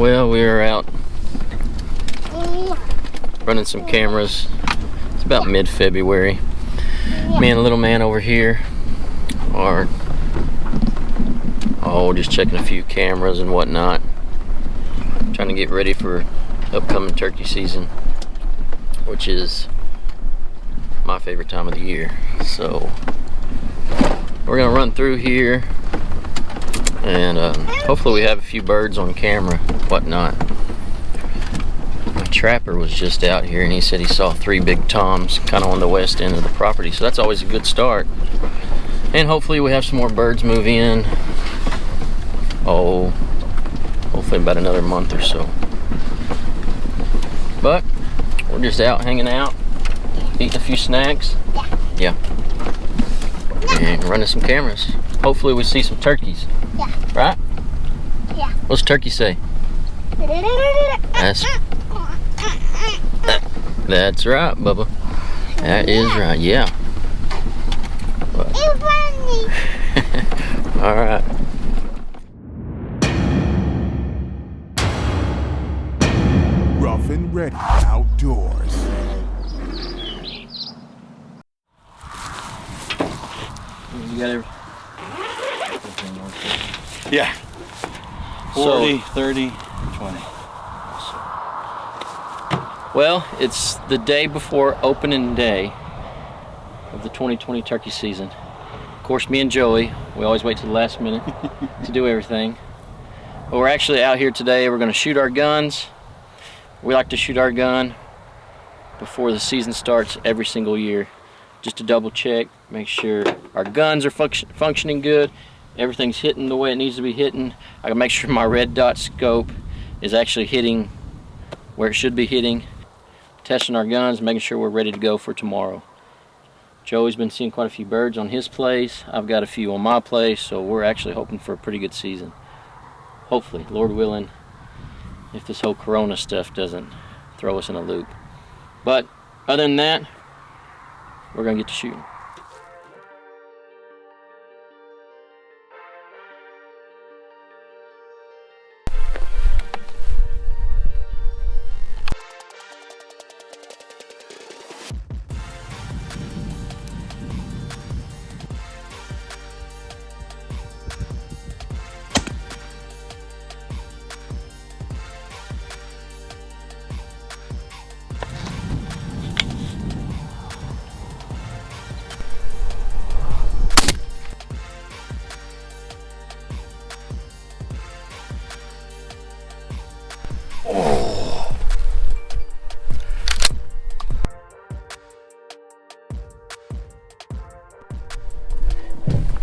Well, we are out running some cameras. It's about mid-February. Me and the little man over here are just checking a few cameras and whatnot, trying to get ready for upcoming turkey season, which is my favorite time of the year. So we're gonna run through here and hopefully we have a few birds on camera, whatnot. My trapper was just out here and he said he saw 3 big toms kind of on the west end of the property, so that's always a good start. And hopefully we have some more birds move in. Hopefully about another month or so. But we're just out hanging out, eating a few snacks. Yeah. And running some cameras. Hopefully we see some turkeys. Yeah. Right? Yeah. What's turkey say? That's right, Bubba. That is right. Yeah. It's funny. All right. Rough and Ready Outdoors. You got everything? Yeah. 40, 30, 20. Well, it's the day before opening day of the 2020 turkey season. Of course, me and Joey, we always wait to the last minute to do everything. But we're actually out here today. We're going to shoot our guns. We like to shoot our gun before the season starts every single year, just to double check, make sure our guns are functioning good, everything's hitting the way it needs to be hitting. I can make sure my red dot scope is actually hitting where it should be hitting. Testing our guns, making sure we're ready to go for tomorrow. Joey's been seeing quite a few birds on his place. I've got a few on my place, so we're actually hoping for a pretty good season. Hopefully, Lord willing, if this whole corona stuff doesn't throw us in a loop. But other than that, we're gonna get to shooting.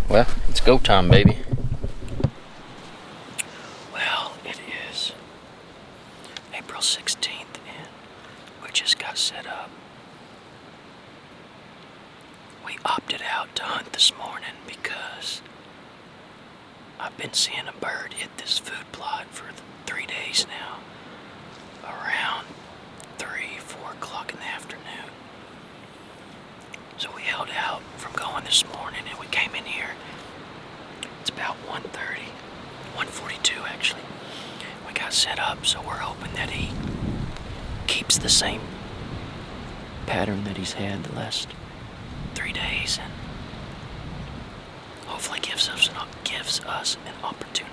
Well, it's go time, baby. Well, it is April 16th and we just got set up. We opted out to hunt this morning because I've been seeing a bird hit this food plot for 3 days now, around 3, 4 o'clock in the afternoon. So we held out from going this morning and we came in here. It's about 1:30, 1:42 actually. We got set up, so we're hoping that he keeps the same pattern that he's had the last 3 days and hopefully gives us an opportunity.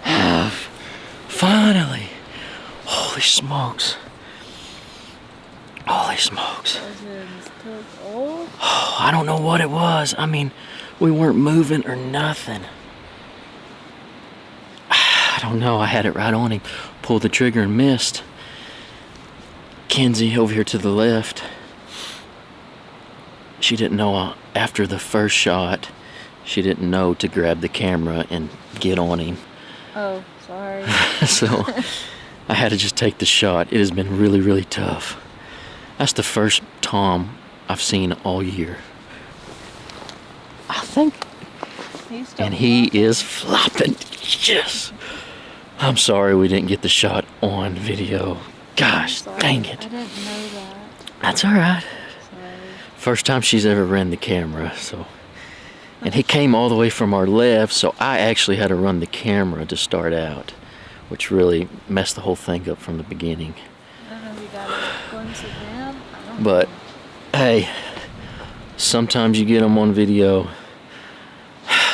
have finally. Holy smokes. Holy smokes. Oh, I don't know what it was. I mean, we weren't moving or nothing. I don't know. I had it right on him. Pulled the trigger and missed. Kenzie over here to the left. She didn't know after the first shot, she didn't know to grab the camera and get on him. Oh, sorry. So I had to just take the shot. It has been really, really tough. That's the first tom I've seen all year. I think. And he is flopping. Yes. I'm sorry we didn't get the shot on video. Gosh, dang it. I didn't know that. That's all right. Sorry. First time she's ever ran the camera, so. And he came all the way from our left, so I actually had to run the camera to start out, which really messed the whole thing up from the beginning. I don't know if you got it going to them. I don't But, know. hey, sometimes you get them on video,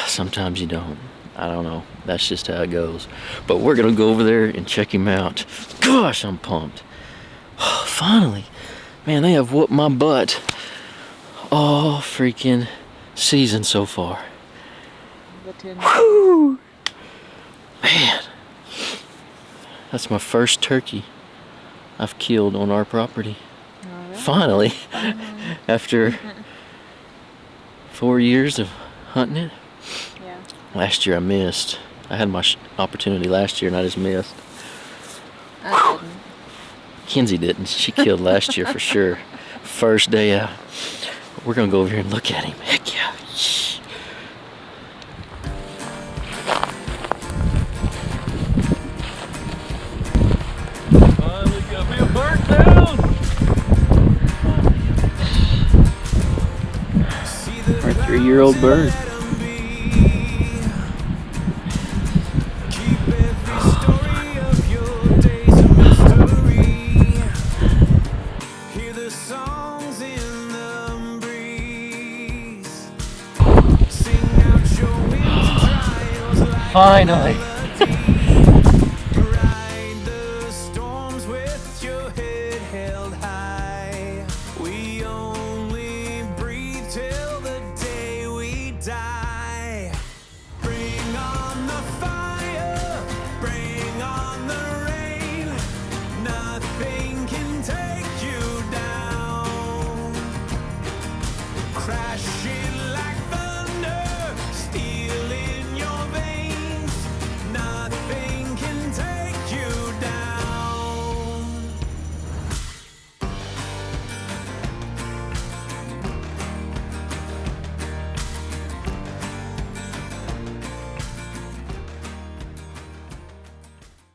sometimes you don't. I don't know. That's just how it goes. But we're going to go over there and check him out. Gosh, I'm pumped. Finally. Man, they have whooped my butt all freaking season so far. Whew. Man. That's my first turkey I've killed on our property. Alright. Finally. After 4 years of hunting it. Yeah. Last year I missed. I had my opportunity last year and I just missed. I didn't. Kenzie didn't. She killed last year for sure. First day out. We're gonna go over here and look at him. Heck yeah. Finally got me a bird down. Our 3-year-old bird. Finally.